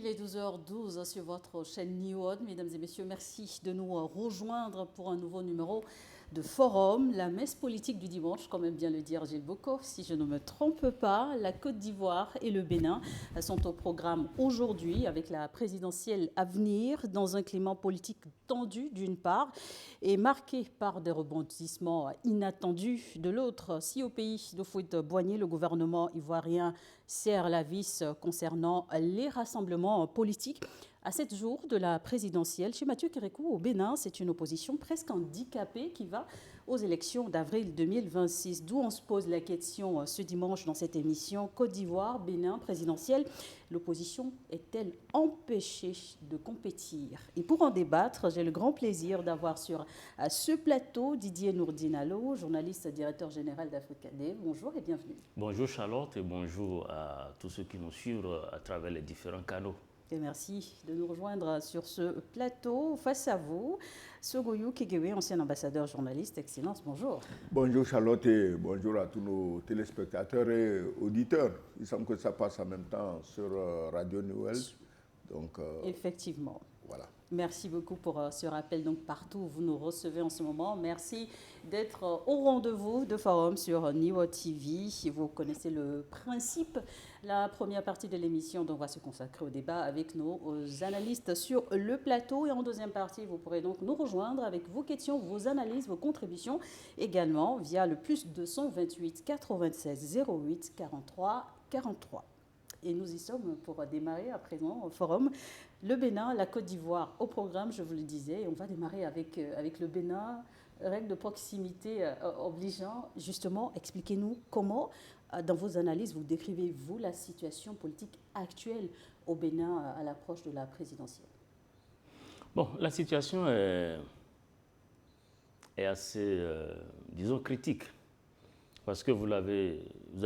il est 12h12 sur votre chaîne NewOne. Mesdames et messieurs, merci de nous rejoindre pour un nouveau numéro de Forum. La messe politique du dimanche, quand même bien le dire Gilles Bocco, si je ne me trompe pas. La Côte d'Ivoire et le Bénin sont au programme aujourd'hui avec la présidentielle à venir dans un climat politique tendu d'une part et marqué par des rebondissements inattendus de l'autre. Si au pays d'Houphouët-Boigny, le gouvernement ivoirien serre la vis concernant les rassemblements politiques, à 7 jours de la présidentielle, chez Mathieu Kérékou au Bénin, c'est une opposition presque handicapée qui va aux élections d'avril 2026. D'où on se pose la question ce dimanche dans cette émission Côte d'Ivoire, Bénin, présidentielle. L'opposition est-elle empêchée de compétir? Et pour en débattre, j'ai le grand plaisir d'avoir sur ce plateau Didier Nourdinalo, journaliste directeur général d'Africanet. Bonjour et bienvenue. Bonjour Charlotte et bonjour à tous ceux qui nous suivent à travers les différents canaux. Et merci de nous rejoindre sur ce plateau. Face à vous, Sogoyou Kegewe, ancien ambassadeur journaliste. Excellence, bonjour. Bonjour Charlotte et bonjour à tous nos téléspectateurs et auditeurs. Il semble que ça passe en même temps sur Radio Nouvelle. Donc, effectivement. Voilà. Merci beaucoup pour ce rappel. Donc, partout où vous nous recevez en ce moment, merci d'être au rendez-vous de Forum sur NewOne TV. Vous connaissez le principe. La première partie de l'émission donc, va se consacrer au débat avec nos analystes sur le plateau. Et en deuxième partie, vous pourrez donc nous rejoindre avec vos questions, vos analyses, vos contributions également via le plus 228 96 08 43 43. Et nous y sommes pour démarrer à présent au Forum. Le Bénin, la Côte d'Ivoire au programme, je vous le disais. Et on va démarrer avec le Bénin, règle de proximité obligeant. Justement, expliquez-nous comment, dans vos analyses, vous décrivez-vous la situation politique actuelle au Bénin à l'approche de la présidentielle? Bon, la situation est assez, disons, critique. Parce que vous avez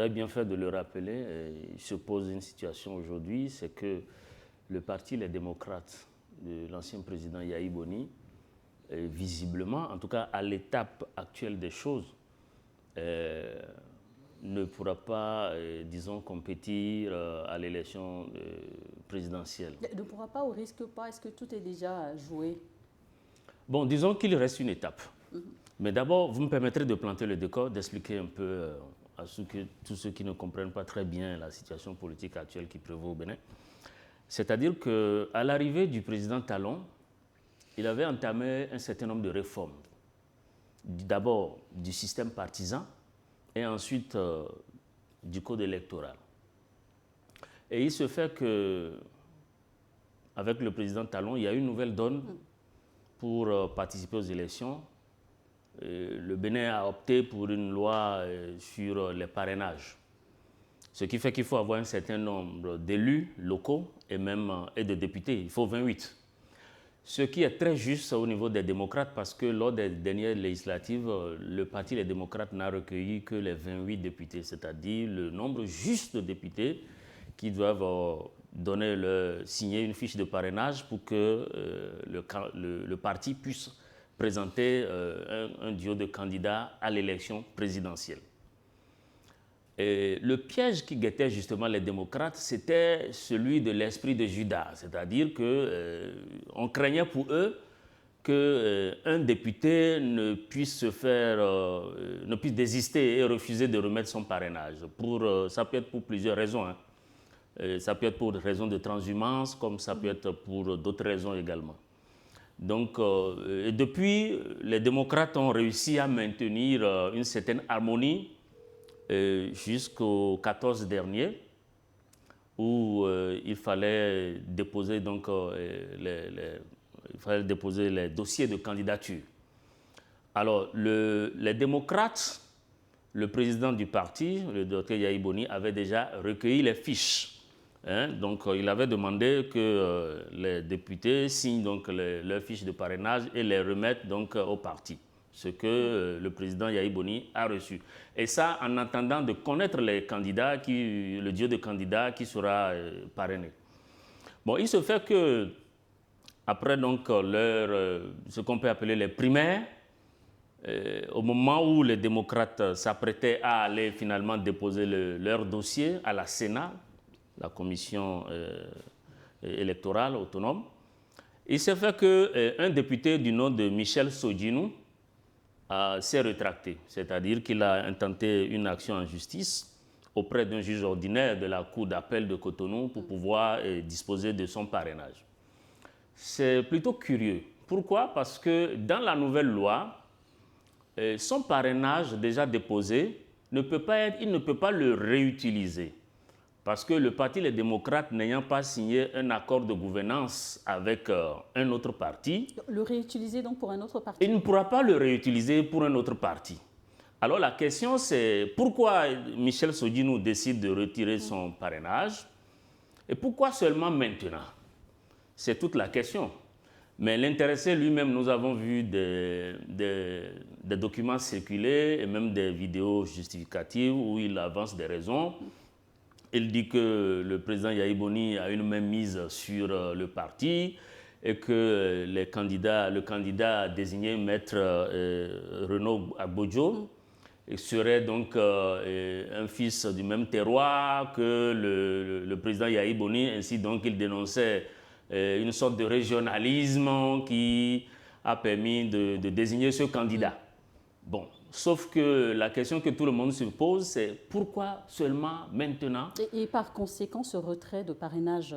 bien fait de le rappeler, il se pose une situation aujourd'hui, c'est que le parti Les Démocrates de l'ancien président Yahi Boni, visiblement, en tout cas à l'étape actuelle des choses, ne pourra pas, disons, compétir à l'élection présidentielle. Ne pourra pas ou risque pas? Est-ce que tout est déjà joué? Bon, disons qu'il reste une étape. Mais d'abord, vous me permettrez de planter le décor, d'expliquer un peu à tous ceux qui ne comprennent pas très bien la situation politique actuelle qui prévaut au Bénin. C'est-à-dire qu'à l'arrivée du président Talon, il avait entamé un certain nombre de réformes. D'abord du système partisan et ensuite du code électoral. Et il se fait qu'avec le président Talon, il y a une nouvelle donne pour participer aux élections. Le Bénin a opté pour une loi sur les parrainages. Ce qui fait qu'il faut avoir un certain nombre d'élus locaux et de députés. Il faut 28. Ce qui est très juste au niveau des démocrates parce que lors des dernières législatives, le parti Les Démocrates n'a recueilli que les 28 députés, c'est-à-dire le nombre juste de députés qui doivent signer une fiche de parrainage pour que le parti puisse présenter un duo de candidats à l'élection présidentielle. Et le piège qui guettait justement les démocrates, c'était celui de l'esprit de Judas, c'est-à-dire qu'on craignait pour eux qu'un député ne puisse désister et refuser de remettre son parrainage. Ça peut être pour plusieurs raisons. Ça peut être pour des raisons de transhumance, comme ça peut être pour d'autres raisons également. Donc, depuis, les démocrates ont réussi à maintenir une certaine harmonie jusqu'au 14 dernier, où il fallait déposer les dossiers de candidature. Alors, les démocrates, le président du parti, le Dr Yahi Boni, avait déjà recueilli les fiches. Donc, il avait demandé que les députés signent donc leurs fiches de parrainage et les remettent donc au parti, ce que le président Yahi Boni a reçu. Et ça, en attendant de connaître les candidats, le duo de candidats qui sera parrainé. Bon, il se fait que après donc ce qu'on peut appeler les primaires, au moment où les démocrates s'apprêtaient à aller finalement déposer leur dossier à la Sénat, la commission électorale autonome. Il s'est fait qu'un député du nom de Michel Sodjinou s'est rétracté, c'est-à-dire qu'il a intenté une action en justice auprès d'un juge ordinaire de la Cour d'appel de Cotonou pour pouvoir disposer de son parrainage. C'est plutôt curieux. Pourquoi? Parce que dans la nouvelle loi, son parrainage déjà déposé, il ne peut pas le réutiliser. Parce que le Parti Les Démocrates, n'ayant pas signé un accord de gouvernance avec un autre parti... Le réutiliser donc pour un autre parti? Il ne pourra pas le réutiliser pour un autre parti. Alors la question c'est pourquoi Michel Sodjinou décide de retirer son parrainage et pourquoi seulement maintenant? C'est toute la question. Mais l'intéressé lui-même, nous avons vu des documents circuler et même des vidéos justificatives où il avance des raisons. Il dit que le président Yahi Boni a une main mise sur le parti et que le candidat désigné, maître Renaud Agbodjo, serait donc un fils du même terroir que le président Yahi Boni. Ainsi donc il dénonçait une sorte de régionalisme qui a permis de désigner ce candidat. Bon, sauf que la question que tout le monde se pose, c'est pourquoi seulement maintenant? Et par conséquent, ce retrait de parrainage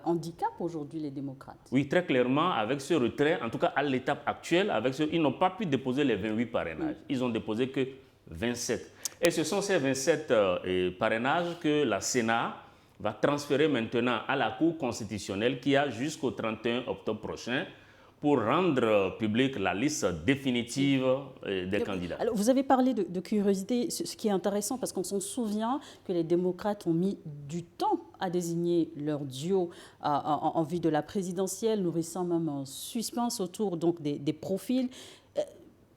handicape aujourd'hui les démocrates? Oui, très clairement, avec ce retrait, en tout cas à l'étape actuelle, ils n'ont pas pu déposer les 28 parrainages. Ils n'ont déposé que 27. Et ce sont ces 27 parrainages que la Sénat va transférer maintenant à la Cour constitutionnelle qui a jusqu'au 31 octobre prochain pour rendre publique la liste définitive des candidats. Alors, vous avez parlé de curiosité, ce qui est intéressant parce qu'on s'en souvient que les démocrates ont mis du temps à désigner leur duo en vue de la présidentielle, nourrissant même un suspense autour donc, des profils.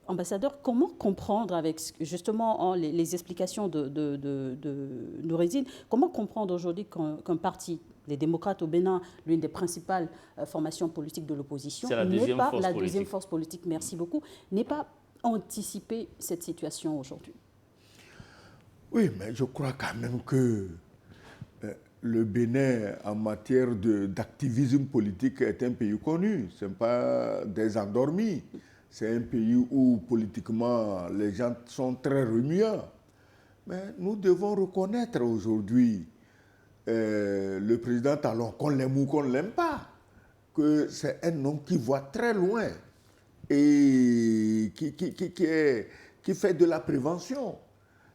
Ambassadeur, comment comprendre avec justement les explications de Noureddine, comment comprendre aujourd'hui qu'un parti, les démocrates au Bénin, l'une des principales formations politiques de l'opposition, deuxième force politique, merci beaucoup, n'est pas anticipé cette situation aujourd'hui? Oui, mais je crois quand même que le Bénin, en matière d'activisme politique, est un pays connu. Ce n'est pas des endormis. C'est un pays où, politiquement, les gens sont très remuants. Mais nous devons reconnaître aujourd'hui le président Talon, qu'on l'aime ou qu'on ne l'aime pas, que c'est un homme qui voit très loin et qui fait de la prévention.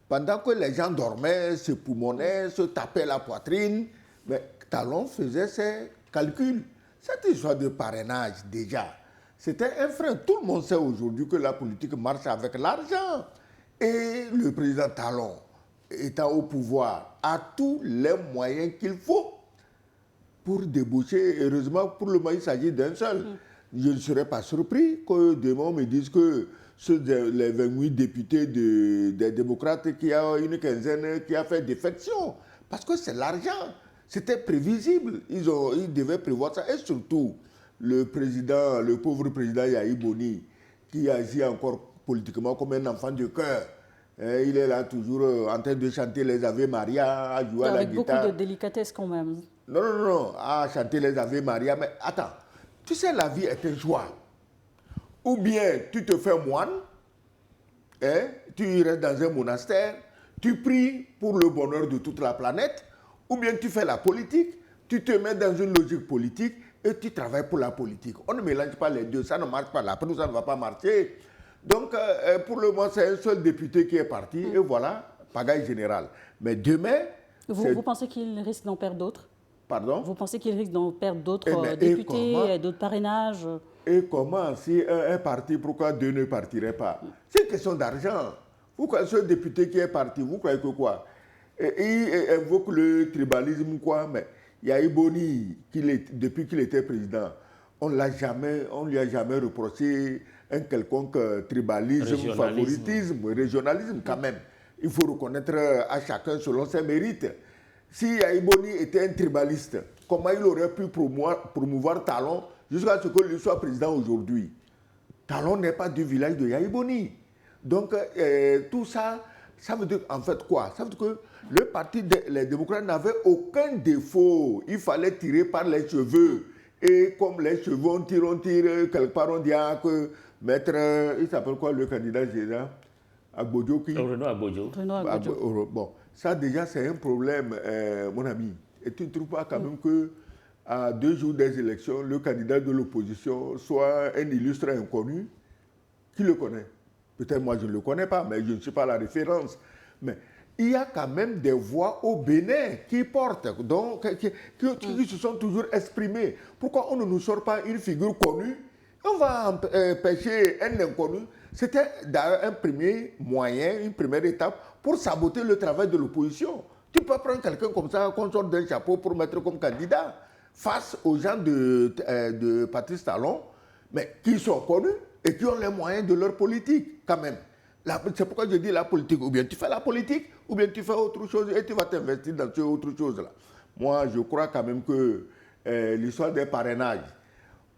Pendant que les gens dormaient, se poumonaient, se tapaient la poitrine, mais Talon faisait ses calculs. Cette histoire de parrainage, déjà, c'était un frein. Tout le monde sait aujourd'hui que la politique marche avec l'argent. Et le président Talon, étant au pouvoir, a tous les moyens qu'il faut pour déboucher. Heureusement, pour le moment, il s'agit d'un seul. Je ne serais pas surpris que demain on me dise que les 28 députés des démocrates, qui a une quinzaine qui a fait défection. Parce que c'est l'argent. C'était prévisible. Ils devaient prévoir ça. Et surtout, le pauvre président Yahi Boni, qui agit encore politiquement comme un enfant de cœur. Il est là toujours en train de chanter les Ave Maria, à jouer à la guitare. Avec beaucoup de délicatesse quand même. Non, à chanter les Ave Maria. Mais attends, tu sais, la vie est un choix. Ou bien tu te fais moine, tu restes dans un monastère, tu pries pour le bonheur de toute la planète, ou bien tu fais la politique, tu te mets dans une logique politique et tu travailles pour la politique. On ne mélange pas les deux, ça ne marche pas. Là, après, ça ne va pas marcher. Donc, pour le moment, c'est un seul député qui est parti, et voilà, pagaille générale. Mais demain... Vous pensez qu'il risque d'en perdre d'autres? Pardon? Vous pensez qu'il risque d'en perdre d'autres députés, d'autres parrainages? Et comment, si un parti, pourquoi deux ne partiraient pas? C'est une question d'argent. Pourquoi ce député qui est parti, vous croyez que quoi? Il invoque le tribalisme, quoi, mais Yahi Boni, depuis qu'il était président, on ne lui a jamais reproché un quelconque tribalisme, favoritisme, régionalisme quand même. Il faut reconnaître à chacun selon ses mérites. Si Yahi Boni était un tribaliste, comment il aurait pu promouvoir Talon jusqu'à ce qu'il soit président aujourd'hui? Talon n'est pas du village de Yahi Boni. Donc tout ça Ça veut dire en fait quoi? Ça veut dire que le parti des démocrates n'avait aucun défaut. Il fallait tirer par les cheveux. Et comme les cheveux, on tire, quelque part on dit que maître, il s'appelle quoi le candidat général? Agbodjo qui... Renaud Agbodjo. Bon, ça déjà c'est un problème, mon ami. Et tu ne trouves pas quand même que à 2 jours des élections, le candidat de l'opposition soit un illustre inconnu? Qui le connaît? Peut-être moi je ne le connais pas, mais je ne suis pas la référence. Mais il y a quand même des voix au Bénin qui portent, donc, qui se sont toujours exprimées. Pourquoi on ne nous sort pas une figure connue? On va empêcher un inconnu. C'était d'ailleurs un premier moyen, une première étape pour saboter le travail de l'opposition. Tu peux prendre quelqu'un comme ça, qu'on sorte d'un chapeau pour mettre comme candidat face aux gens de Patrice Talon, mais qui sont connus et qui ont les moyens de leur politique, quand même. C'est pourquoi je dis la politique. Ou bien tu fais la politique, ou bien tu fais autre chose et tu vas t'investir dans cette autre chose-là. Moi, je crois quand même que l'histoire des parrainages,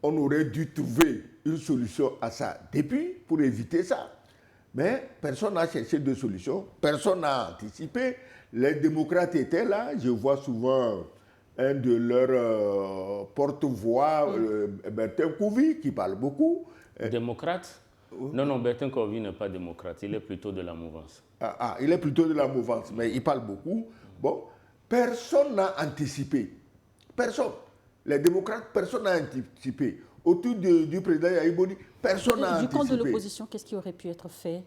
on aurait dû trouver une solution à ça depuis pour éviter ça. Mais personne n'a cherché de solution, personne n'a anticipé. Les démocrates étaient là, je vois souvent un de leurs porte-voix, Bertin Couvi, qui parle beaucoup. Démocrate? Non, Bertin Couvi n'est pas démocrate, il est plutôt de la mouvance. Il est plutôt de la mouvance, mais il parle beaucoup. Bon, personne n'a anticipé. Personne. Les démocrates, personne n'a anticipé. Autour du président Yahya Boni, personne n'a anticipé. Du camp de l'opposition, qu'est-ce qui aurait pu être fait?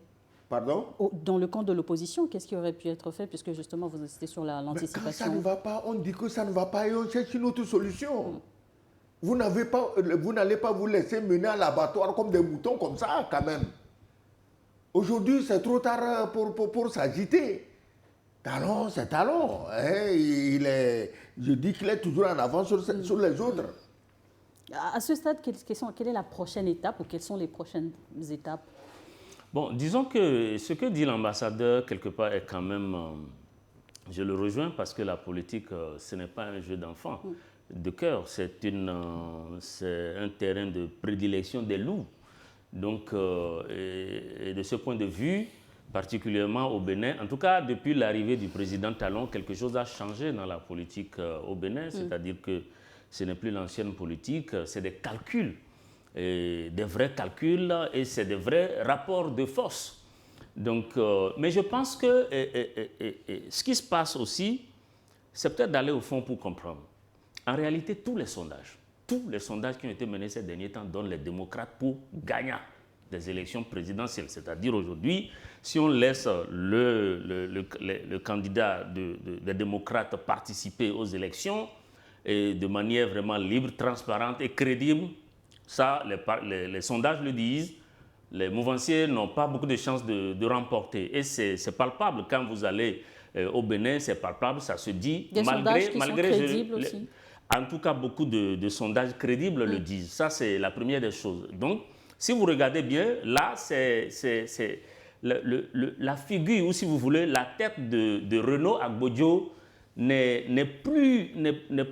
Pardon? Dans le camp de l'opposition, qu'est-ce qui aurait pu être fait, puisque justement vous insistez sur l'anticipation? Quand ça ne va pas, on dit que ça ne va pas et on cherche une autre solution. Vous n'allez pas vous laisser mener à l'abattoir comme des moutons comme ça, quand même. Aujourd'hui, c'est trop tard pour s'agiter. Talon, c'est Talon. Hein, je dis qu'il est toujours en avance sur les autres. À ce stade, quelle est la prochaine étape ou quelles sont les prochaines étapes? Bon, disons que ce que dit l'ambassadeur, quelque part, est quand même... je le rejoins parce que la politique, ce n'est pas un jeu d'enfant, de cœur. C'est un terrain de prédilection des loups. Donc, et de ce point de vue, particulièrement au Bénin, en tout cas, depuis l'arrivée du président Talon, quelque chose a changé dans la politique au Bénin. C'est-à-dire que ce n'est plus l'ancienne politique, c'est des calculs. Et des vrais calculs et c'est des vrais rapports de force. Donc, mais je pense que ce qui se passe aussi, c'est peut-être d'aller au fond pour comprendre. En réalité, tous les sondages qui ont été menés ces derniers temps donnent les démocrates pour gagnants des élections présidentielles. C'est-à-dire aujourd'hui, si on laisse le candidat des démocrates participer aux élections et de manière vraiment libre, transparente et crédible, ça, les sondages le disent, les mouvanciers n'ont pas beaucoup de chances de remporter. Et c'est palpable. Quand vous allez au Bénin, c'est palpable, ça se dit. Des sondages qui sont crédibles aussi. En tout cas, beaucoup de sondages crédibles le disent. Ça, c'est la première des choses. Donc, si vous regardez bien, là, c'est la figure, ou si vous voulez, la tête de Renaud Agbodjo n'est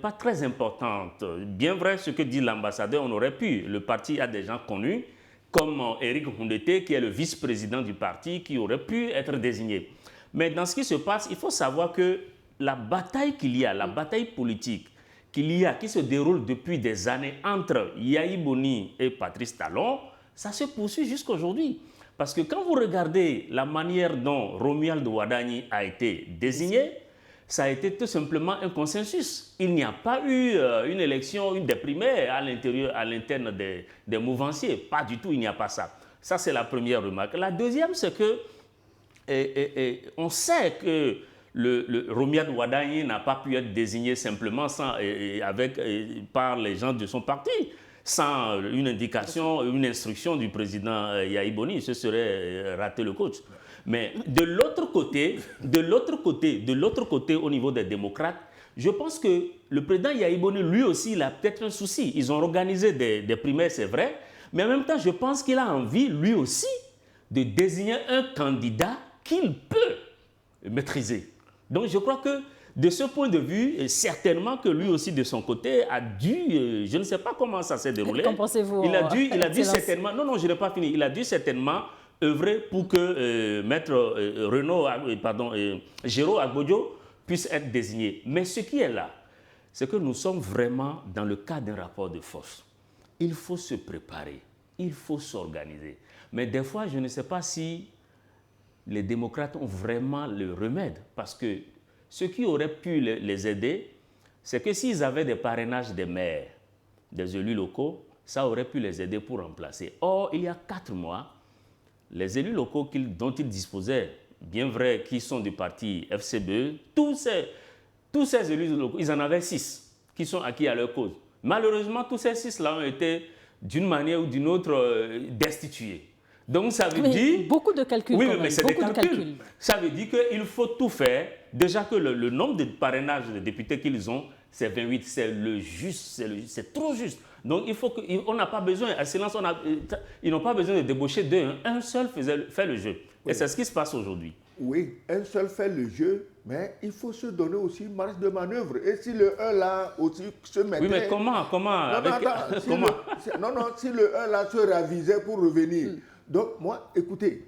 pas très importante. Bien vrai, ce que dit l'ambassadeur, on aurait pu. Le parti a des gens connus, comme Éric Houndété, qui est le vice-président du parti, qui aurait pu être désigné. Mais dans ce qui se passe, il faut savoir que la bataille qu'il y a, la bataille politique qui se déroule depuis des années entre Yahya Boni et Patrice Talon, ça se poursuit jusqu'à aujourd'hui. Parce que quand vous regardez la manière dont Romuald Wadani a été désigné, ça a été tout simplement un consensus. Il n'y a pas eu une élection, une des primaires à l'interne des mouvanciers. Pas du tout, il n'y a pas ça. Ça, c'est la première remarque. La deuxième, c'est que on sait que Romuald Wadani n'a pas pu être désigné simplement par les gens de son parti, sans une indication, une instruction du président Yahya Boni. Ce serait rater le coach. Mais de l'autre côté, au niveau des démocrates, je pense que le président Yahya Boni, lui aussi, il a peut-être un souci. Ils ont organisé des primaires, c'est vrai, mais en même temps, je pense qu'il a envie, lui aussi, de désigner un candidat qu'il peut maîtriser. Donc, je crois que de ce point de vue, certainement que lui aussi, de son côté, a dû, je ne sais pas comment ça s'est déroulé. Qu'en pensez-vous? Il a dû certainement, non, je n'ai pas fini, il a dû certainement œuvrer pour que Maître Géraud Agbodjo puisse être désigné. Mais ce qui est là, c'est que nous sommes vraiment dans le cadre d'un rapport de force. Il faut se préparer, il faut s'organiser. Mais des fois, je ne sais pas si les démocrates ont vraiment le remède. Parce que ce qui aurait pu les aider, c'est que s'ils avaient des parrainages des maires, des élus locaux, ça aurait pu les aider pour remplacer. Or, il y a 4 mois, les élus locaux dont ils disposaient, bien vrai qu'ils sont du parti FCBE, tous ces élus locaux, ils en avaient 6 qui sont acquis à leur cause. Malheureusement, tous ces 6-là ont été d'une manière ou d'une autre destitués. Donc ça veut dire... Beaucoup de calculs. Oui, quand même. Mais c'est des calculs. Ça veut dire qu'il faut tout faire. Déjà que le nombre de parrainages de députés qu'ils ont, c'est 28. C'est le juste, c'est trop juste. Donc il faut on n'a pas besoin, à silence, ils n'ont pas besoin de débaucher deux. Un seul fait le jeu. Oui. Et c'est ce qui se passe aujourd'hui. Oui, un seul fait le jeu, mais il faut se donner aussi marge de manœuvre. Et si le 1 là aussi se mettait... Oui, mais comment si le 1 là se ravisait pour revenir. Donc moi, écoutez,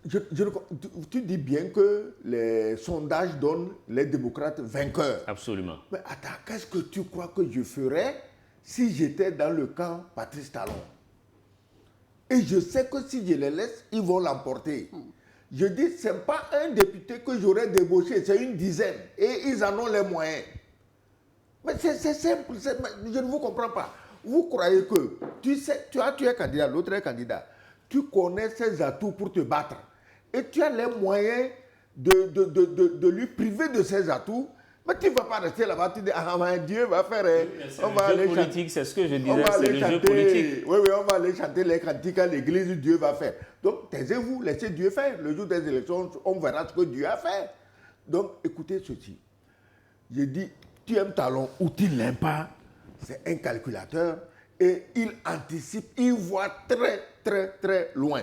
tu dis bien que les sondages donnent les démocrates vainqueurs. Absolument. Mais attends, qu'est-ce que tu crois que je ferais si j'étais dans le camp Patrice Talon? Et je sais que si je les laisse, ils vont l'emporter. Je dis, ce n'est pas un député que j'aurais débauché, c'est une dizaine. Et ils en ont les moyens. Mais c'est simple, je ne vous comprends pas. Vous croyez que tu es candidat, l'autre est candidat. Tu connais ses atouts pour te battre. Et tu as les moyens de lui priver de ses atouts. Mais tu ne vas pas rester là-bas, tu dis, Dieu va faire... le jeu politique, c'est ce que je disais, c'est le jeu politique. Oui, on va aller chanter les cantiques à l'église, Dieu va faire. Donc, taisez-vous, laissez Dieu faire. Le jour des élections, on verra ce que Dieu a fait. Donc, écoutez ceci. Je dis, tu aimes Talon ou tu ne l'aimes pas, c'est un calculateur et il anticipe, il voit très, très, très loin.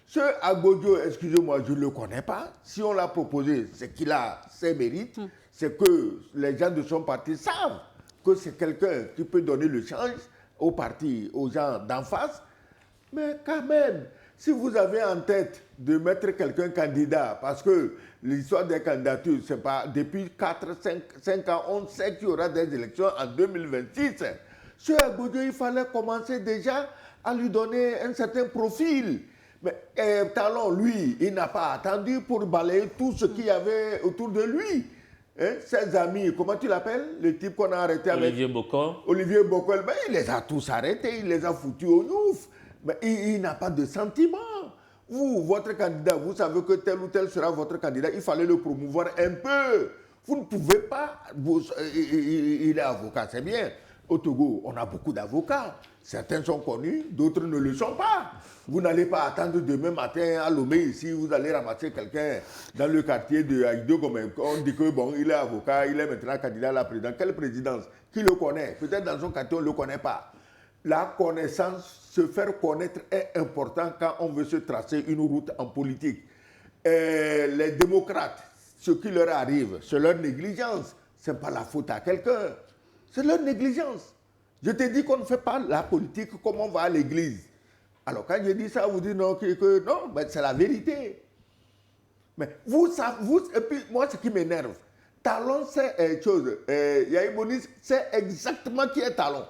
Ce Agbodjo, excusez-moi, je ne le connais pas. Si on l'a proposé, c'est qu'il a ses mérites. C'est que les gens de son parti savent que c'est quelqu'un qui peut donner le change au parti, aux gens d'en face. Mais quand même, si vous avez en tête de mettre quelqu'un candidat, parce que l'histoire des candidatures, c'est pas depuis 5 ans, on sait qu'il y aura des élections en 2026. Ce Agbodjo, il fallait commencer déjà à lui donner un certain profil. Mais Talon, lui, il n'a pas attendu pour balayer tout ce qu'il y avait autour de lui. Hein, ses amis, comment tu l'appelles? Le type qu'on a arrêté avec... Olivier Bocor. Olivier Bocor, ben, il les a tous arrêtés, il les a foutus au nouf. Mais il n'a pas de sentiment. Vous, votre candidat, vous savez que tel ou tel sera votre candidat, il fallait le promouvoir un peu. Vous ne pouvez pas... il est avocat, c'est bien. Au Togo, on a beaucoup d'avocats. Certains sont connus, d'autres ne le sont pas. Vous n'allez pas attendre demain matin à Lomé ici, vous allez ramasser quelqu'un dans le quartier de Haïdo, comme on dit que bon, il est avocat, il est maintenant candidat à la présidence. Quelle présidence? Qui le connaît? Peut-être dans son quartier, on ne le connaît pas. La connaissance, se faire connaître est important quand on veut se tracer une route en politique. Les démocrates, ce qui leur arrive, c'est leur négligence. Ce n'est pas la faute à quelqu'un. C'est leur négligence. Je te dis qu'on ne fait pas la politique comme on va à l'église. Alors quand je dis ça, vous dites non, non, mais c'est la vérité. Mais et puis moi ce qui m'énerve, Talon c'est chose, Yaïbouni c'est exactement qui est Talon.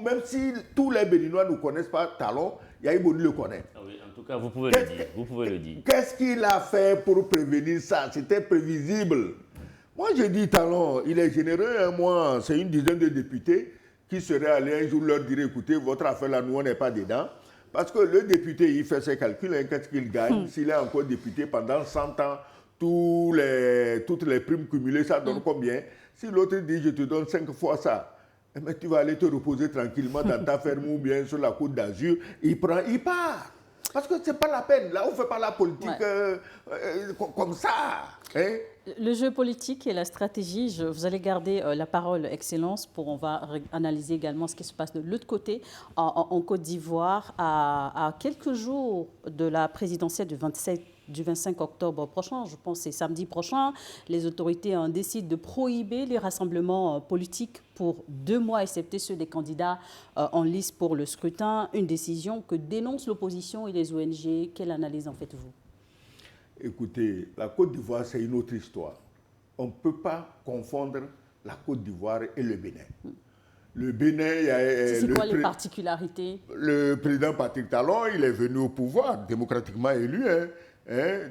Même si tous les Béninois ne connaissent pas Talon, Yaïbouni le connaît. Ah oui, en tout cas, vous pouvez le dire. Qu'est-ce qu'il a fait pour prévenir ça? C'était prévisible. Moi, je dis Talon, il est généreux. Hein, moi, c'est une dizaine de députés qui seraient allés un jour leur dire, écoutez, votre affaire là, nous, on n'est pas dedans. Parce que le député, il fait ses calculs, hein, qu'est-ce qu'il gagne? S'il est encore député pendant 100 ans, toutes les primes cumulées, ça donne combien? Si l'autre dit, je te donne 5 fois ça, mais tu vas aller te reposer tranquillement dans ta ferme ou bien sur la Côte d'Azur, il prend, il part. Parce que ce n'est pas la peine. Là, on ne fait pas la politique comme ça. Hein? Le jeu politique et la stratégie, vous allez garder la parole, Excellence, on va analyser également ce qui se passe de l'autre côté, en Côte d'Ivoire, à quelques jours de la présidentielle du 27 du 25 octobre prochain, je pense que c'est samedi prochain, les autorités décident de prohiber les rassemblements politiques pour 2 mois, excepté ceux des candidats en lice pour le scrutin. Une décision que dénoncent l'opposition et les ONG. Quelle analyse en faites-vous? Écoutez, la Côte d'Ivoire, c'est une autre histoire. On ne peut pas confondre la Côte d'Ivoire et le Bénin. Le Bénin, il y a... C'est quoi les particularités? Le président Patrick Talon, il est venu au pouvoir, démocratiquement élu. Et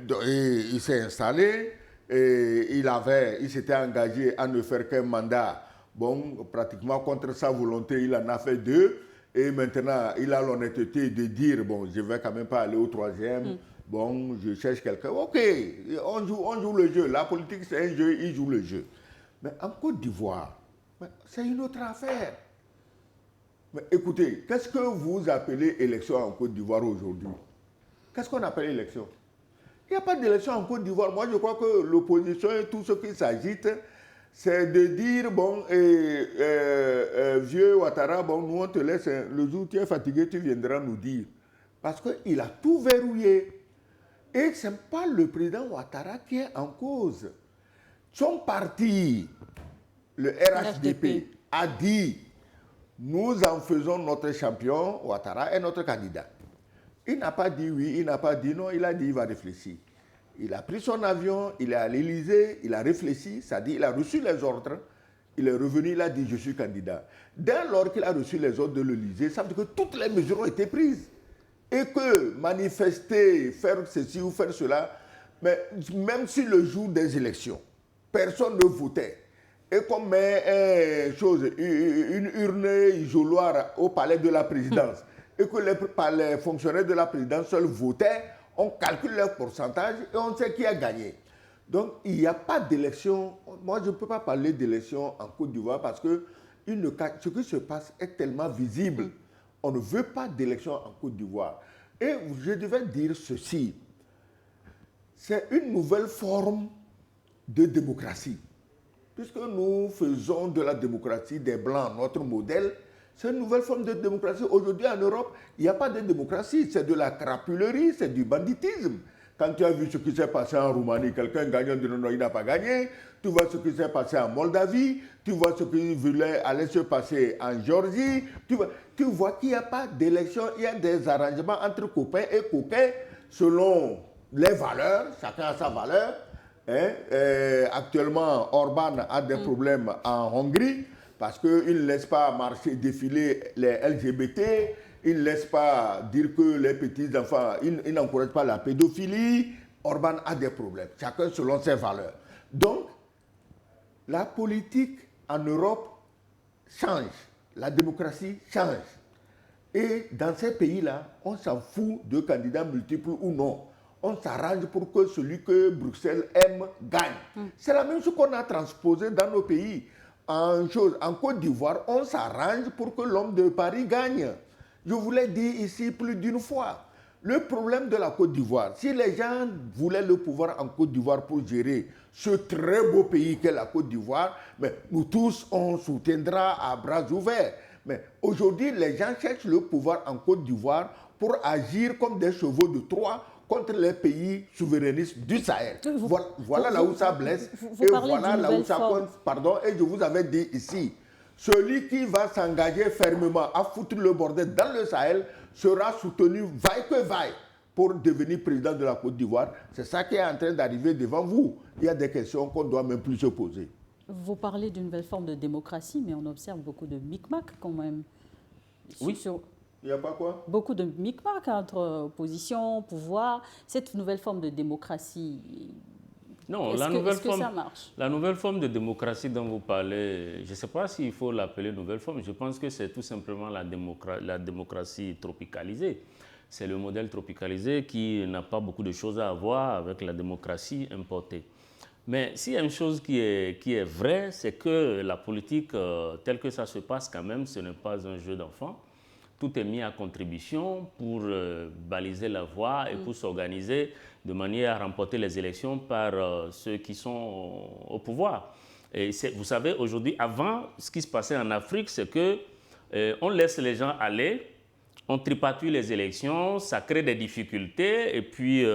il s'est installé et il s'était engagé à ne faire qu'un mandat. Bon, pratiquement contre sa volonté, il en a fait 2. Et maintenant, il a l'honnêteté de dire, bon, je ne vais quand même pas aller au 3e. Bon, je cherche quelqu'un. OK, on joue le jeu. La politique, c'est un jeu, il joue le jeu. Mais en Côte d'Ivoire, c'est une autre affaire. Mais écoutez, qu'est-ce que vous appelez élection en Côte d'Ivoire aujourd'hui? Qu'est-ce qu'on appelle élection? Il n'y a pas d'élection en Côte d'Ivoire. Moi, je crois que l'opposition et tout ce qui s'agite, c'est de dire, bon, vieux Ouattara, bon, nous on te laisse, le jour où tu es fatigué, tu viendras nous dire. Parce qu'il a tout verrouillé. Et ce n'est pas le président Ouattara qui est en cause. Son parti, le RHDP, a dit, nous en faisons notre champion, Ouattara est notre candidat. Il n'a pas dit oui, il n'a pas dit non, il a dit il va réfléchir. Il a pris son avion, il est à l'Élysée, il a réfléchi, c'est-à-dire il a reçu les ordres, il est revenu, il a dit je suis candidat. Dès lors qu'il a reçu les ordres de l'Élysée, ça veut dire que toutes les mesures ont été prises. Et que manifester, faire ceci ou faire cela, mais même si le jour des élections, personne ne votait, et qu'on met une urne isoloir au palais de la présidence, et que les fonctionnaires de la présidence seuls votaient, on calcule leur pourcentage et on sait qui a gagné. Donc, il n'y a pas d'élection. Moi, je ne peux pas parler d'élection en Côte d'Ivoire parce que ce qui se passe est tellement visible. On ne veut pas d'élection en Côte d'Ivoire. Et je devais dire ceci. C'est une nouvelle forme de démocratie. Puisque nous faisons de la démocratie des Blancs notre modèle, c'est une nouvelle forme de démocratie. Aujourd'hui, en Europe, il n'y a pas de démocratie. C'est de la crapulerie, c'est du banditisme. Quand tu as vu ce qui s'est passé en Roumanie, quelqu'un gagne, non, il n'a pas gagné. Tu vois ce qui s'est passé en Moldavie. Tu vois ce qui voulait aller se passer en Géorgie. Tu vois qu'il n'y a pas d'élection. Il y a des arrangements entre copains et coquins selon les valeurs. Chacun a sa valeur. Actuellement, Orban a des problèmes en Hongrie. Parce qu'il ne laisse pas marcher, défiler les LGBT, il ne laisse pas dire que les petits-enfants, il n'encourage pas la pédophilie. Orban a des problèmes, chacun selon ses valeurs. Donc, la politique en Europe change, la démocratie change. Et dans ces pays-là, on s'en fout de candidats multiples ou non. On s'arrange pour que celui que Bruxelles aime gagne. C'est la même chose qu'on a transposé dans nos pays. En Côte d'Ivoire, on s'arrange pour que l'homme de Paris gagne. Je vous l'ai dit ici plus d'une fois. Le problème de la Côte d'Ivoire, si les gens voulaient le pouvoir en Côte d'Ivoire pour gérer ce très beau pays qu'est la Côte d'Ivoire, mais nous tous, on soutiendra à bras ouverts. Mais aujourd'hui, les gens cherchent le pouvoir en Côte d'Ivoire pour agir comme des chevaux de Troie contre les pays souverainistes du Sahel. Voilà là où ça blesse. Et voilà là où ça compte. Pardon, et je vous avais dit ici, celui qui va s'engager fermement à foutre le bordel dans le Sahel sera soutenu vaille que vaille pour devenir président de la Côte d'Ivoire. C'est ça qui est en train d'arriver devant vous. Il y a des questions qu'on ne doit même plus se poser. Vous parlez d'une nouvelle forme de démocratie, mais on observe beaucoup de micmac quand même. Oui. Il n'y a pas quoi? Beaucoup de micmac entre opposition, pouvoir. Cette nouvelle forme de démocratie, non, est-ce que ça marche? La nouvelle forme de démocratie dont vous parlez, je ne sais pas s'il faut l'appeler nouvelle forme. Je pense que c'est tout simplement la démocratie tropicalisée. C'est le modèle tropicalisé qui n'a pas beaucoup de choses à voir avec la démocratie importée. Mais s'il y a une chose qui est vraie, c'est que la politique, telle que ça se passe quand même, ce n'est pas un jeu d'enfant. Tout est mis à contribution pour baliser la voie et pour s'organiser de manière à remporter les élections par ceux qui sont au pouvoir. Et vous savez, aujourd'hui, avant, ce qui se passait en Afrique, c'est qu'on laisse les gens aller, on tripatouille les élections, ça crée des difficultés et puis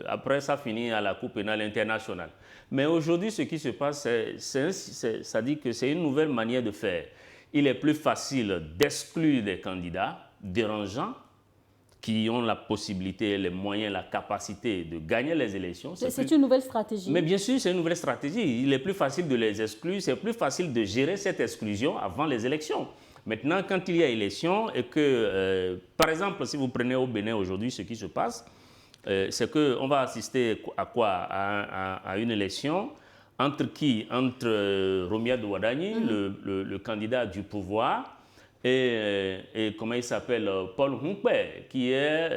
après ça finit à la Cour pénale internationale. Mais aujourd'hui, ce qui se passe, ça dit que c'est une nouvelle manière de faire. Il est plus facile d'exclure des candidats dérangeants qui ont la possibilité, les moyens, la capacité de gagner les élections. C'est une nouvelle stratégie. Mais bien sûr, c'est une nouvelle stratégie. Il est plus facile de les exclure, c'est plus facile de gérer cette exclusion avant les élections. Maintenant, quand il y a élection et que, par exemple, si vous prenez au Bénin aujourd'hui, ce qui se passe, c'est qu'on va assister à quoi? À une élection entre qui? Entre Romia Douadani, le candidat du pouvoir, et comment il s'appelle, Paul Hunkwe, qui est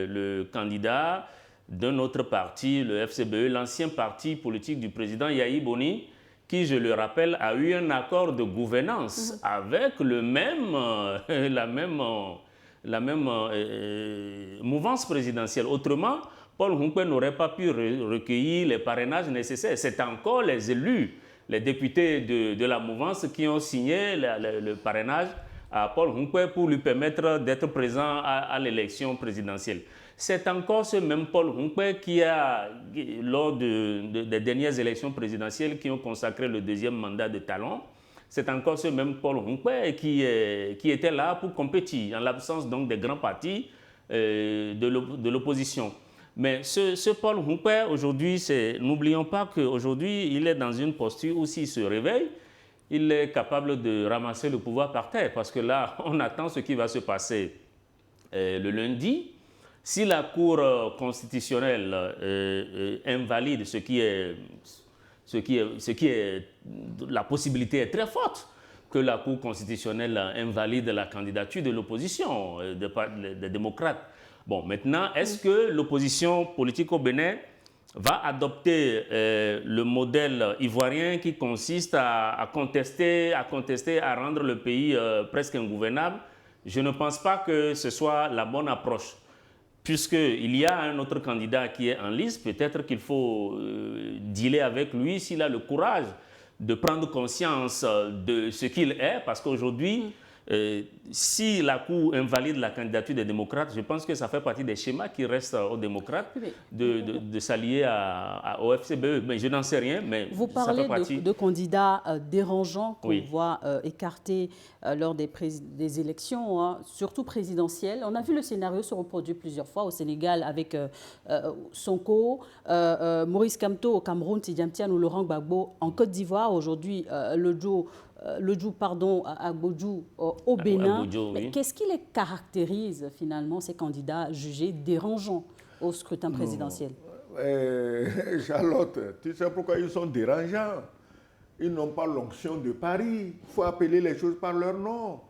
le candidat d'un autre parti, le FCBE, l'ancien parti politique du président Yahi Boni, qui, je le rappelle, a eu un accord de gouvernance avec la même mouvance présidentielle. Autrement, Paul Hunkwe n'aurait pas pu recueillir les parrainages nécessaires. C'est encore les élus, les députés de la mouvance qui ont signé le parrainage à Paul Hunkwe pour lui permettre d'être présent à l'élection présidentielle. C'est encore ce même Paul Hunkwe qui a, lors des dernières élections présidentielles qui ont consacré le deuxième mandat de Talon, c'est encore ce même Paul Hunkwe qui était là pour compétir, en l'absence donc des grands partis de l'opposition. Mais ce Paul Hunkwe, aujourd'hui, n'oublions pas qu'aujourd'hui, il est dans une posture où s'il se réveille, il est capable de ramasser le pouvoir par terre. Parce que là, on attend ce qui va se passer le lundi. Si la Cour constitutionnelle invalide ce qui est, la possibilité est très forte que la Cour constitutionnelle invalide la candidature de l'opposition, des démocrates. Bon, maintenant, est-ce que l'opposition politique au Bénin va adopter le modèle ivoirien qui consiste à contester, à rendre le pays presque ingouvernable? Je ne pense pas que ce soit la bonne approche. Puisqu'il y a un autre candidat qui est en liste, peut-être qu'il faut dealer avec lui s'il a le courage de prendre conscience de ce qu'il est, parce qu'aujourd'hui, si la Cour invalide la candidature des démocrates, je pense que ça fait partie des schémas qui restent aux démocrates de s'allier au FCBE. Mais je n'en sais rien, mais vous ça fait partie... Vous parlez de candidats dérangeants qu'on voit écartés lors des élections, hein, surtout présidentielles. On a vu le scénario se reproduire plusieurs fois au Sénégal avec Sonko, Maurice Kamto au Cameroun, Tidjane Tian ou Laurent Gbagbo en Côte d'Ivoire. Aujourd'hui, Agbodjo au Bénin. Oui. Qu'est-ce qui les caractérise finalement, ces candidats jugés dérangeants au scrutin présidentiel? Charlotte, tu sais pourquoi ils sont dérangeants? Ils n'ont pas l'onction de Paris. Il faut appeler les choses par leur nom.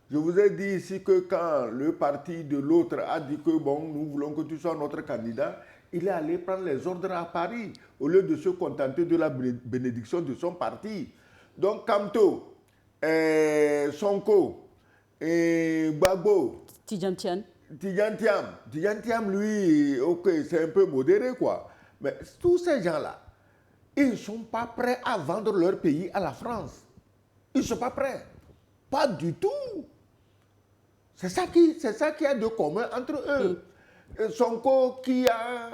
Je vous ai dit ici que quand le parti de l'autre a dit que bon, nous voulons que tu sois notre candidat, il est allé prendre les ordres à Paris au lieu de se contenter de la bénédiction de son parti. Donc Kamto, Sonko, Gbagbo, Tidjane Tian, lui, ok, c'est un peu modéré quoi. Mais tous ces gens-là, ils ne sont pas prêts à vendre leur pays à la France. Ils ne sont pas prêts. Pas du tout. C'est ça qui a de commun entre eux. Sonko qui a,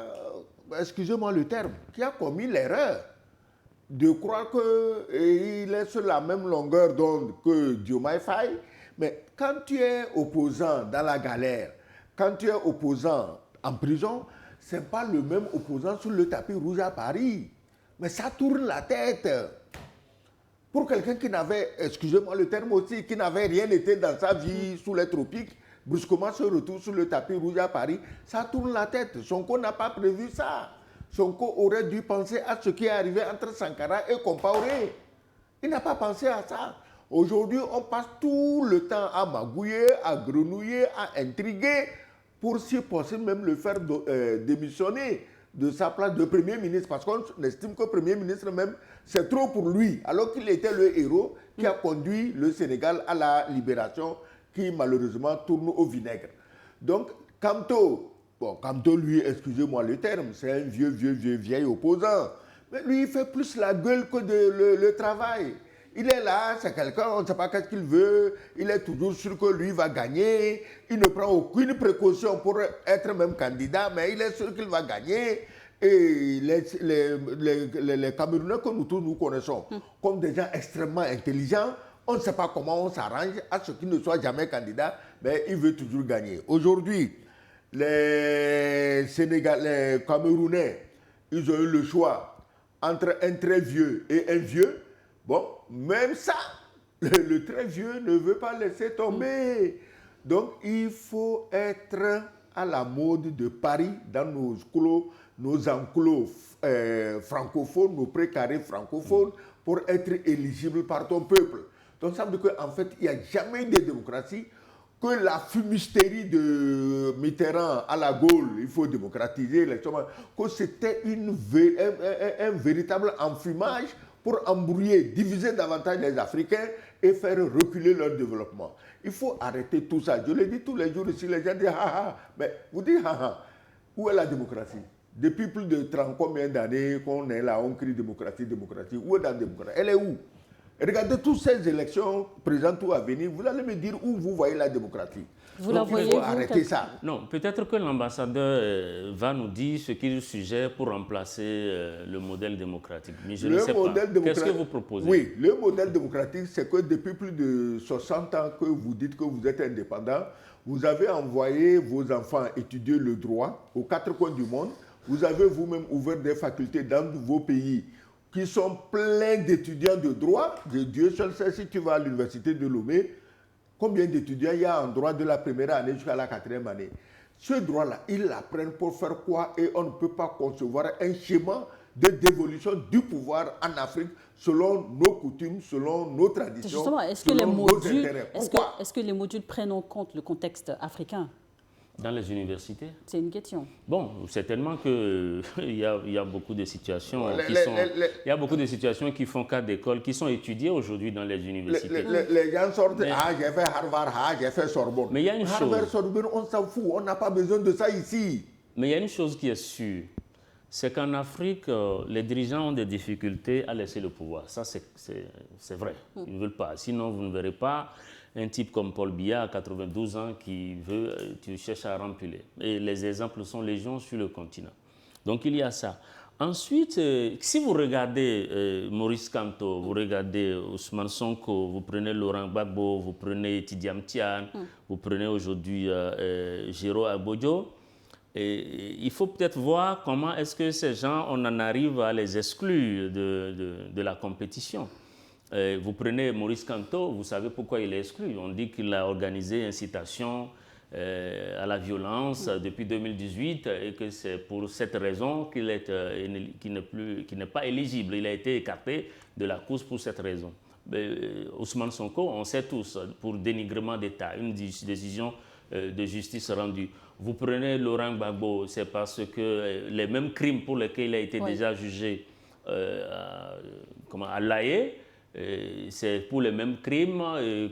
excusez-moi le terme, qui a commis l'erreur de croire qu'il est sur la même longueur d'onde que Diomaye Faye. Mais quand tu es opposant dans la galère, quand tu es opposant en prison, ce n'est pas le même opposant sur le tapis rouge à Paris. Mais ça tourne la tête. Pour quelqu'un qui n'avait, excusez-moi le terme aussi, qui n'avait rien été dans sa vie sous les tropiques, brusquement se retrouve sur le tapis rouge à Paris, ça tourne la tête. Sonko n'a pas prévu ça. Sonko aurait dû penser à ce qui est arrivé entre Sankara et Compaoré. Il n'a pas pensé à ça. Aujourd'hui, on passe tout le temps à magouiller, à grenouiller, à intriguer, pour si possible même le faire démissionner de sa place de Premier ministre, parce qu'on estime que Premier ministre même, c'est trop pour lui, alors qu'il était le héros qui a conduit le Sénégal à la libération, qui malheureusement tourne au vinaigre. Donc, Kamto, lui, excusez-moi le terme, c'est un vieil opposant. Mais lui, il fait plus la gueule que le travail. Il est là, c'est quelqu'un, on ne sait pas qu'est-ce qu'il veut, il est toujours sûr que lui va gagner, il ne prend aucune précaution pour être même candidat, mais il est sûr qu'il va gagner. Et les Camerounais que nous tous nous connaissons comme des gens extrêmement intelligents, on ne sait pas comment on s'arrange à ce qu'il ne soit jamais candidat, mais il veut toujours gagner. Aujourd'hui, les Camerounais, ils ont eu le choix entre un très vieux et un vieux. Bon, même ça, le très vieux ne veut pas laisser tomber. Donc, il faut être à la mode de Paris dans nos enclos francophones, nos précarés francophones, pour être éligible par ton peuple. Donc, ça veut dire qu'en fait, il n'y a jamais eu de démocratie, que la fumisterie de Mitterrand à la Gaulle, il faut démocratiser les choses, que c'était un véritable enfumage pour embrouiller, diviser davantage les Africains et faire reculer leur développement. Il faut arrêter tout ça. Je le dis tous les jours ici, les gens disent haha, mais vous dites haha, où est la démocratie? Depuis plus de 30 combien d'années qu'on est là, on crie démocratie, démocratie. Où est la démocratie? Elle est où? Regardez toutes ces élections présentes ou à venir, vous allez me dire où vous voyez la démocratie. Vous la voyez, il faut arrêter ça. Non, peut-être que l'ambassadeur va nous dire ce qu'il suggère pour remplacer le modèle démocratique. Mais je ne sais pas. Qu'est-ce que vous proposez? Oui, le modèle démocratique, c'est que depuis plus de 60 ans que vous dites que vous êtes indépendant, vous avez envoyé vos enfants étudier le droit aux 4 coins du monde. Vous avez vous-même ouvert des facultés dans vos pays qui sont pleins d'étudiants de droit. Dieu seul sait, si tu vas à l'université de Lomé, combien d'étudiants il y a en droit de la première année jusqu'à la 4e année. Ce droit-là, ils l'apprennent pour faire quoi? Et on ne peut pas concevoir un schéma de dévolution du pouvoir en Afrique selon nos coutumes, selon nos traditions, justement, est-ce que les modules prennent en compte le contexte africain? Dans les universités? C'est une question. Bon, certainement qu'il y a beaucoup de situations qui font cas d'école, qui sont étudiées aujourd'hui dans les universités. Les gens sortent, j'ai fait Harvard, j'ai fait Sorbonne. Mais il y a une Harvard, Sorbonne, on s'en fout, on n'a pas besoin de ça ici. Mais il y a une chose qui est sûre, c'est qu'en Afrique, les dirigeants ont des difficultés à laisser le pouvoir. Ça, c'est vrai. Ils ne veulent pas. Sinon, vous ne verrez pas un type comme Paul Biya à 92 ans qui tu cherches à remplir. Et les exemples sont légion sur le continent. Donc il y a ça. Ensuite, si vous regardez Maurice Kamto, vous regardez Ousmane Sonko, vous prenez Laurent Gbagbo, vous prenez Tidiane Tian, vous prenez aujourd'hui Géraud Abodjo, il faut peut-être voir comment est-ce que ces gens, on en arrive à les exclure de la compétition. Vous prenez Maurice Kamto, vous savez pourquoi il est exclu. On dit qu'il a organisé incitation à la violence depuis 2018 et que c'est pour cette raison qu'il n'est pas éligible. Il a été écarté de la course pour cette raison. Ousmane Sonko, on sait tous, pour dénigrement d'État, une décision de justice rendue. Vous prenez Laurent Gbagbo, c'est parce que les mêmes crimes pour lesquels il a été déjà jugé à l'AE, c'est pour les mêmes crimes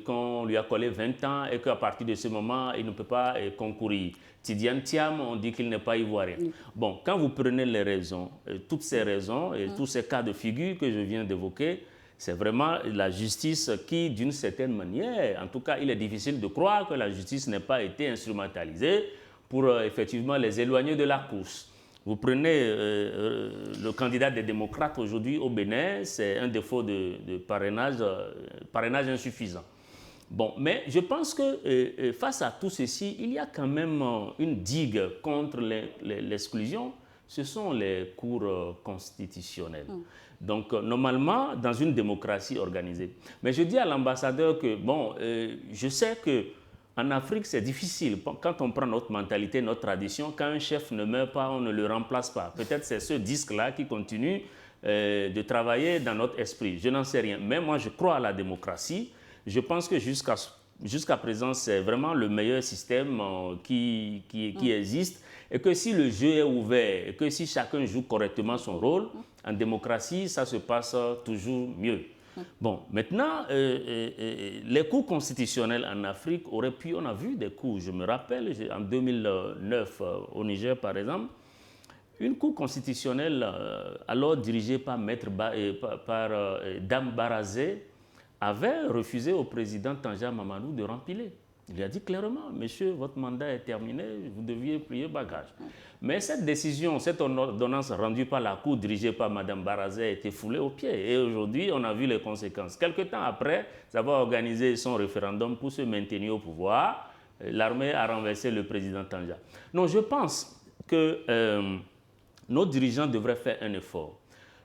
qu'on lui a collé 20 ans et qu'à partir de ce moment, il ne peut pas concourir. Tidiane Thiam, on dit qu'il n'est pas ivoirien. Bon, quand vous prenez les raisons, toutes ces raisons et tous ces cas de figure que je viens d'évoquer, c'est vraiment la justice qui, d'une certaine manière, en tout cas, il est difficile de croire que la justice n'ait pas été instrumentalisée pour effectivement les éloigner de la course. Vous prenez le candidat des démocrates aujourd'hui au Bénin, c'est un défaut de parrainage insuffisant. Bon, mais je pense que face à tout ceci, il y a quand même une digue contre l'exclusion, ce sont les cours constitutionnels. Donc, normalement, dans une démocratie organisée. Mais je dis à l'ambassadeur que, bon, je sais que en Afrique, c'est difficile. Quand on prend notre mentalité, notre tradition, quand un chef ne meurt pas, on ne le remplace pas. Peut-être c'est ce disque-là qui continue de travailler dans notre esprit. Je n'en sais rien. Mais moi, je crois à la démocratie. Je pense que jusqu'à présent, c'est vraiment le meilleur système qui existe. Et que si le jeu est ouvert, et que si chacun joue correctement son rôle, en démocratie, ça se passe toujours mieux. Bon, maintenant, les cours constitutionnels en Afrique auraient pu, on a vu des cours, je me rappelle, en 2009 au Niger par exemple, une cour constitutionnelle alors dirigée par Dame Barazé avait refusé au président Tanja Mamadou de rempiler. Il a dit clairement, monsieur, votre mandat est terminé, vous deviez plier bagage. Mais cette décision, cette ordonnance rendue par la Cour, dirigée par Mme Barazé, a été foulée aux pieds. Et aujourd'hui, on a vu les conséquences. Quelque temps après avoir organisé son référendum pour se maintenir au pouvoir, l'armée a renversé le président Tanja. Non, je pense que nos dirigeants devraient faire un effort.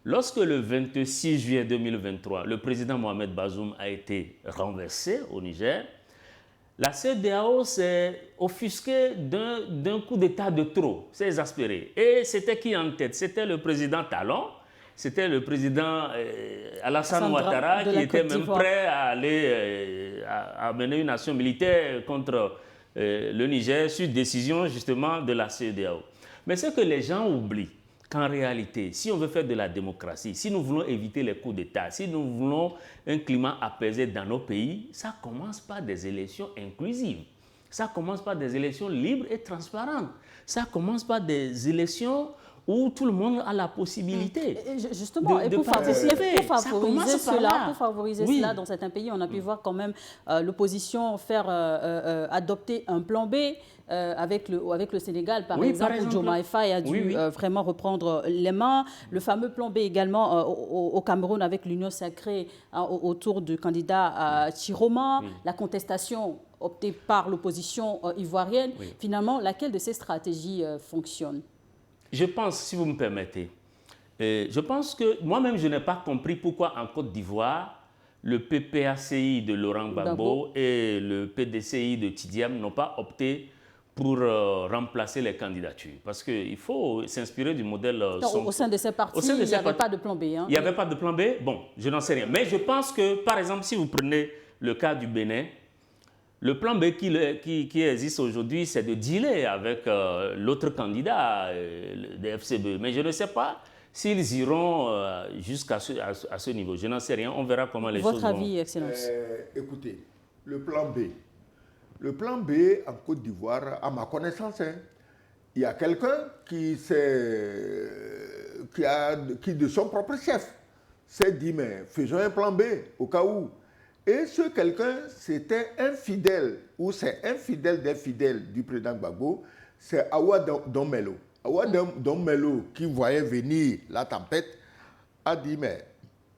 Lorsque le 26 juillet 2023, le président Mohamed Bazoum a été renversé au Niger, la CEDEAO s'est offusquée d'un coup d'État de trop, s'est exaspérée. Et c'était qui en tête? C'était le président Talon, c'était le président Alassane Ouattara qui était même prêt à aller à mener une action militaire contre le Niger sur décision justement de la CEDEAO. Mais ce que les gens oublient, qu'en réalité, si on veut faire de la démocratie, si nous voulons éviter les coups d'État, si nous voulons un climat apaisé dans nos pays, ça commence par des élections inclusives. Ça commence par des élections libres et transparentes. Ça commence par des élections où tout le monde a la possibilité justement, de participer. Pour favoriser cela dans certains pays, on a pu voir quand même l'opposition faire adopter un plan B avec le Sénégal, par exemple, où Diomaye Faye a dû vraiment reprendre les mains. Le fameux plan B également au Cameroun avec l'Union sacrée autour du candidat Chiroma, la contestation optée par l'opposition ivoirienne. Finalement, laquelle de ces stratégies fonctionne? Je pense, si vous me permettez, je pense que moi-même, je n'ai pas compris pourquoi en Côte d'Ivoire, le PPACI de Laurent Gbagbo et le PDCI de Tidiane n'ont pas opté pour remplacer les candidatures. Parce qu'il faut s'inspirer du modèle... au sein de ces partis, il n'y avait pas de plan B. Hein? Il n'y avait pas de plan B? Bon, je n'en sais rien. Mais je pense que, par exemple, si vous prenez le cas du Bénin, le plan B qui existe aujourd'hui, c'est de dealer avec l'autre candidat des FCB. Mais je ne sais pas s'ils iront jusqu'à ce niveau. Je n'en sais rien. On verra comment les choses vont. Votre avis, Excellence? Écoutez, le plan B. Le plan B en Côte d'Ivoire, à ma connaissance, il y a quelqu'un qui de son propre chef s'est dit, mais faisons un plan B au cas où. Et ce quelqu'un, c'était un fidèle, ou c'est un fidèle des fidèles du président Gbagbo, c'est Awa Dommelo. Awa Dommelo, qui voyait venir la tempête, a dit, mais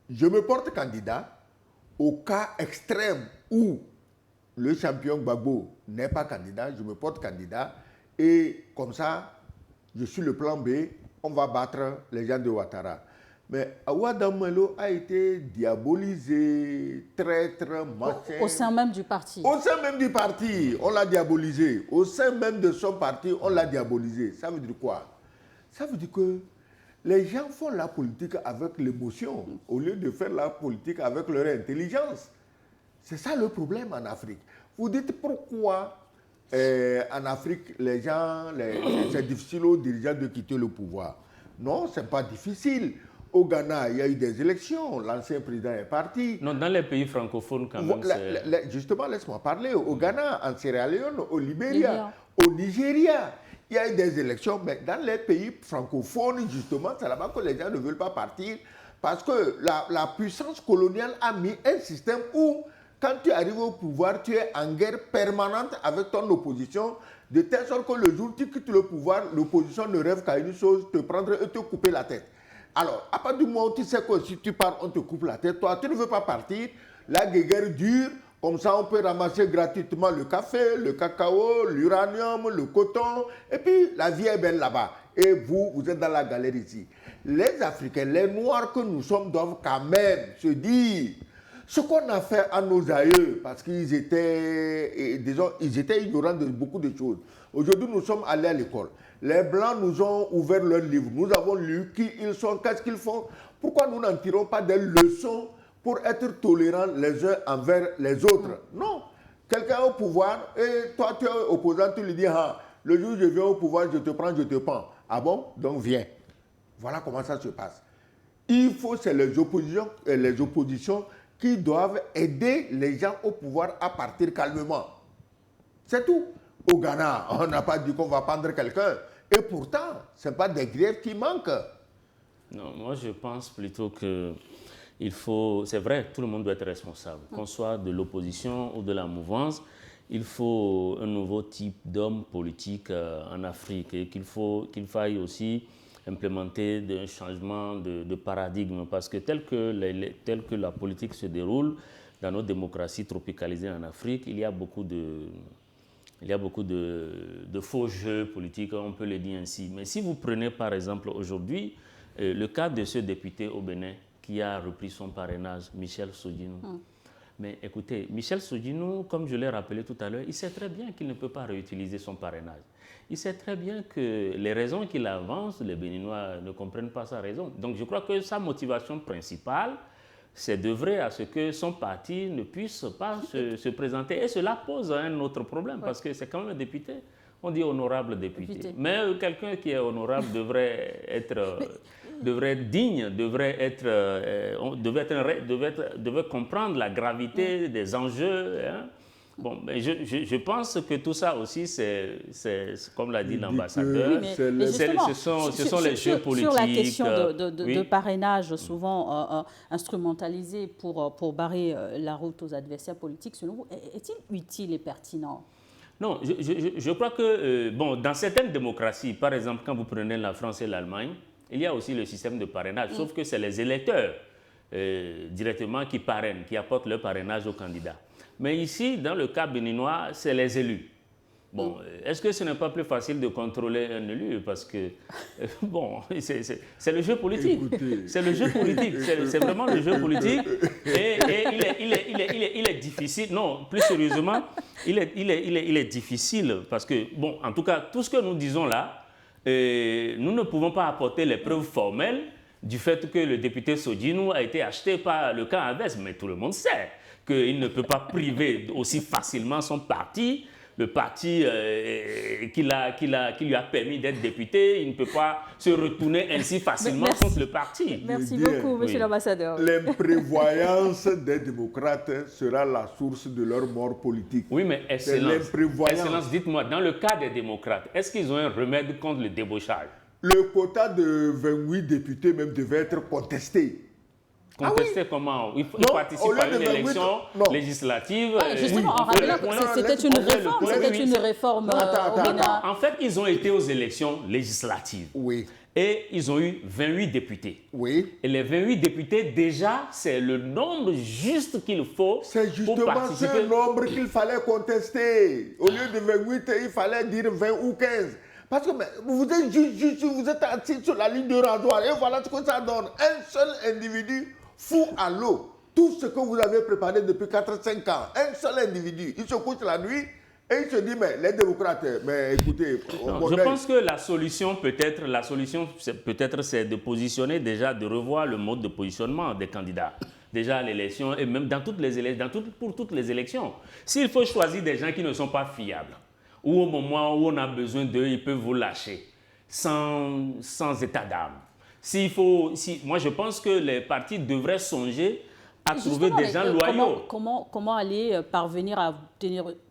je me porte candidat au cas extrême où le champion Gbagbo n'est pas candidat, je me porte candidat, et comme ça, je suis le plan B, on va battre les gens de Ouattara. Mais Awa Dommelo a été diabolisé, traître, machin. Au sein même du parti. Au sein même du parti, on l'a diabolisé. Au sein même de son parti, on l'a diabolisé. Ça veut dire quoi? Ça veut dire que les gens font la politique avec l'émotion, au lieu de faire la politique avec leur intelligence. C'est ça le problème en Afrique. Vous dites pourquoi en Afrique, les gens, c'est difficile aux dirigeants de quitter le pouvoir. Non, ce n'est pas difficile. Au Ghana, il y a eu des élections, l'ancien président est parti. Non, dans les pays francophones quand même. Justement, laisse-moi parler. Au Ghana, en Sierra Leone, au Libéria, au Nigeria, il y a eu des élections. Mais dans les pays francophones, justement, c'est là-bas que les gens ne veulent pas partir. Parce que la puissance coloniale a mis un système où, quand tu arrives au pouvoir, tu es en guerre permanente avec ton opposition, de telle sorte que le jour où tu quittes le pouvoir, l'opposition ne rêve qu'à une chose, te prendre et te couper la tête. Alors, à partir du moment où tu sais que si tu pars, on te coupe la tête, toi, tu ne veux pas partir, la guerre dure, comme ça on peut ramasser gratuitement le café, le cacao, l'uranium, le coton, et puis la vie est belle là-bas. Et vous êtes dans la galère ici. Les Africains, les Noirs que nous sommes, doivent quand même se dire ce qu'on a fait à nos aïeux, parce qu'ils étaient, disons, ils étaient ignorants de beaucoup de choses. Aujourd'hui, nous sommes allés à l'école. Les Blancs nous ont ouvert leurs livres. Nous avons lu qui ils sont, qu'est-ce qu'ils font. Pourquoi nous n'en tirons pas des leçons pour être tolérants les uns envers les autres? Non. Quelqu'un au pouvoir, et toi tu es opposant, tu lui dis, ah, le jour où je viens au pouvoir, je te prends, je te pends. Ah bon? Donc viens. Voilà comment ça se passe. Il faut, c'est les oppositions qui doivent aider les gens au pouvoir à partir calmement. C'est tout. Au Ghana, on n'a pas dit qu'on va prendre quelqu'un. Et pourtant, ce n'est pas des griefs qui manquent. Non, moi je pense plutôt que c'est vrai, tout le monde doit être responsable, qu'on soit de l'opposition ou de la mouvance. Il faut un nouveau type d'homme politique en Afrique et qu'il faille aussi implémenter un changement de paradigme parce que tel que la politique se déroule dans nos démocraties tropicalisées en Afrique, il y a beaucoup de faux jeux politiques, on peut le dire ainsi. Mais si vous prenez par exemple aujourd'hui le cas de ce député au Bénin qui a repris son parrainage, Michel Sodino. Mais écoutez, Michel Sodino, comme je l'ai rappelé tout à l'heure, il sait très bien qu'il ne peut pas réutiliser son parrainage. Il sait très bien que les raisons qu'il avance, les Béninois ne comprennent pas sa raison. Donc je crois que sa motivation principale, c'est d'œuvrer à ce que son parti ne puisse pas se présenter. Et cela pose un autre problème, parce que c'est quand même un député. On dit honorable député. Mais quelqu'un qui est honorable devrait être digne, devait comprendre la gravité des enjeux. Hein. Bon, mais je pense que tout ça aussi, c'est comme l'a dit l'ambassadeur, ce sont les jeux politiques. Sur la question de parrainage, souvent instrumentalisé pour barrer la route aux adversaires politiques, selon vous, est-il utile et pertinent ? Non, je crois que dans certaines démocraties, par exemple, quand vous prenez la France et l'Allemagne, il y a aussi le système de parrainage, sauf que c'est les électeurs directement qui parrainent, qui apportent leur parrainage aux candidats. Mais ici, dans le cas béninois, c'est les élus. Bon, est-ce que ce n'est pas plus facile de contrôler un élu? Parce que, c'est le jeu politique. C'est le jeu politique. C'est vraiment le jeu politique. Et il est difficile. Non, plus sérieusement, il est difficile parce que, en tout cas, tout ce que nous disons là, nous ne pouvons pas apporter les preuves formelles du fait que le député Sodino a été acheté par le camp adverse. Mais tout le monde sait qu'il ne peut pas priver aussi facilement son parti, le parti qui lui a permis d'être député. Il ne peut pas se retourner ainsi facilement contre le parti. Merci beaucoup, monsieur l'ambassadeur. L'imprévoyance des démocrates sera la source de leur mort politique. Oui, mais Excellence, dites-moi, dans le cas des démocrates, est-ce qu'ils ont un remède contre le débauchage? Le quota de 28 députés même devait être contesté. Contester comment? Il participe à une élection législative. Justement, en rappelant que c'était une réforme. En fait, ils ont été aux élections législatives. Oui. Et ils ont eu 28 députés. Oui. Et les 28 députés, déjà, c'est le nombre juste qu'il faut C'est justement ce nombre qu'il fallait contester. Au lieu de 28, il fallait dire 20 ou 15. Parce que vous êtes juste, vous êtes assis sur la ligne de rasoir et voilà ce que ça donne. Un seul individu fout à l'eau tout ce que vous avez préparé depuis 4-5 ans. Un seul individu. Il se couche la nuit et il se dit, mais les démocrates, mais écoutez... Non, je pense que la solution peut-être, c'est de positionner déjà, de revoir le mode de positionnement des candidats. Déjà à l'élection et même dans toutes les élections, pour toutes les élections. S'il faut choisir des gens qui ne sont pas fiables, ou au moment où on a besoin d'eux, ils peuvent vous lâcher sans état d'âme. Moi, je pense que les partis devraient songer à trouver des gens loyaux. Comment aller parvenir à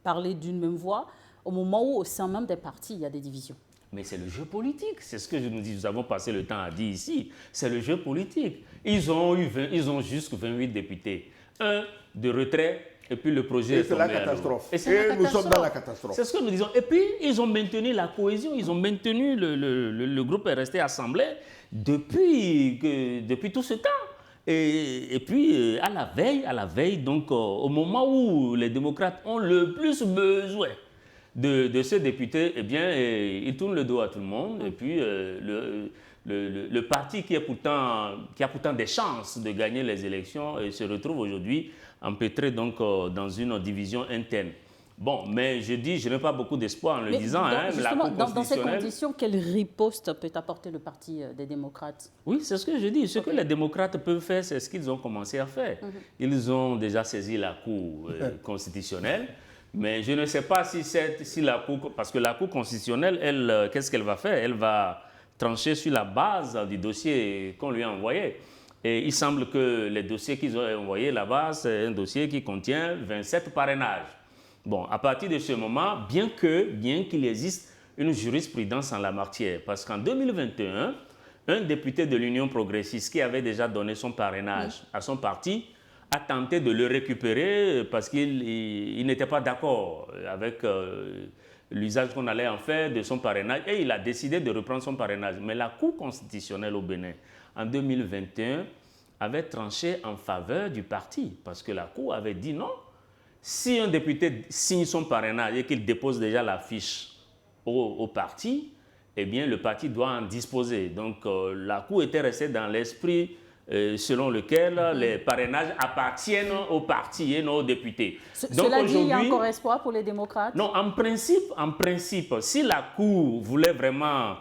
parler d'une même voix au moment où, au sein même des partis, il y a des divisions? Mais c'est le jeu politique. C'est ce que nous avons passé le temps à dire ici. C'est le jeu politique. Ils ont juste 28 députés. Un de retrait. Et puis le projet est tombé la catastrophe. Et nous sommes dans la catastrophe. C'est ce que nous disons. Et puis, ils ont maintenu la cohésion, ils ont maintenu le groupe est resté assemblé depuis tout ce temps. Et puis, à la veille, donc, au moment où les démocrates ont le plus besoin de ce député, eh bien, ils tournent le dos à tout le monde. Et puis, le parti qui a pourtant des chances de gagner les élections se retrouve aujourd'hui empêtré donc dans une division interne. Bon, mais je n'ai pas beaucoup d'espoir en le disant. Justement, dans ces conditions, quelle riposte peut apporter le Parti des démocrates? Oui, c'est ce que je dis. Ce que les démocrates peuvent faire, c'est ce qu'ils ont commencé à faire. Ils ont déjà saisi la Cour constitutionnelle, mais je ne sais pas si la Cour... Parce que la Cour constitutionnelle, elle, qu'est-ce qu'elle va faire? Elle va trancher sur la base du dossier qu'on lui a envoyé. Et il semble que les dossiers qu'ils ont envoyés là-bas, c'est un dossier qui contient 27 parrainages. Bon, à partir de ce moment, bien qu'il existe une jurisprudence en la matière, parce qu'en 2021, un député de l'Union progressiste qui avait déjà donné son parrainage à son parti a tenté de le récupérer parce qu'il n'était pas d'accord avec l'usage qu'on allait en faire de son parrainage et il a décidé de reprendre son parrainage. Mais la Cour constitutionnelle au Bénin, en 2021, avait tranché en faveur du parti parce que la Cour avait dit non. Si un député signe son parrainage et qu'il dépose déjà la fiche au parti, eh bien le parti doit en disposer. Donc la Cour était restée dans l'esprit selon lequel les parrainages appartiennent au parti et non aux députés. Donc, cela dit, il y a encore espoir pour les démocrates? Non, en principe, si la Cour voulait vraiment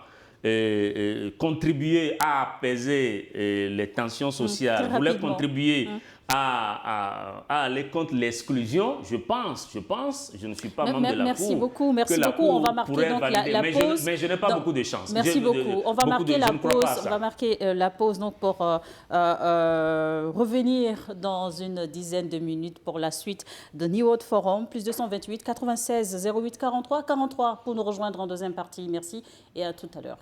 contribuer à apaiser les tensions sociales, voulait contribuer à aller contre l'exclusion, je pense, je ne suis pas membre de la Cour. Merci beaucoup, on va marquer donc la pause. Mais je n'ai pas beaucoup de chance. Merci beaucoup. On va marquer la pause donc pour revenir dans une dizaine de minutes pour la suite de New World Forum, plus 228 96 08 43 43 pour nous rejoindre en deuxième partie. Merci et à tout à l'heure.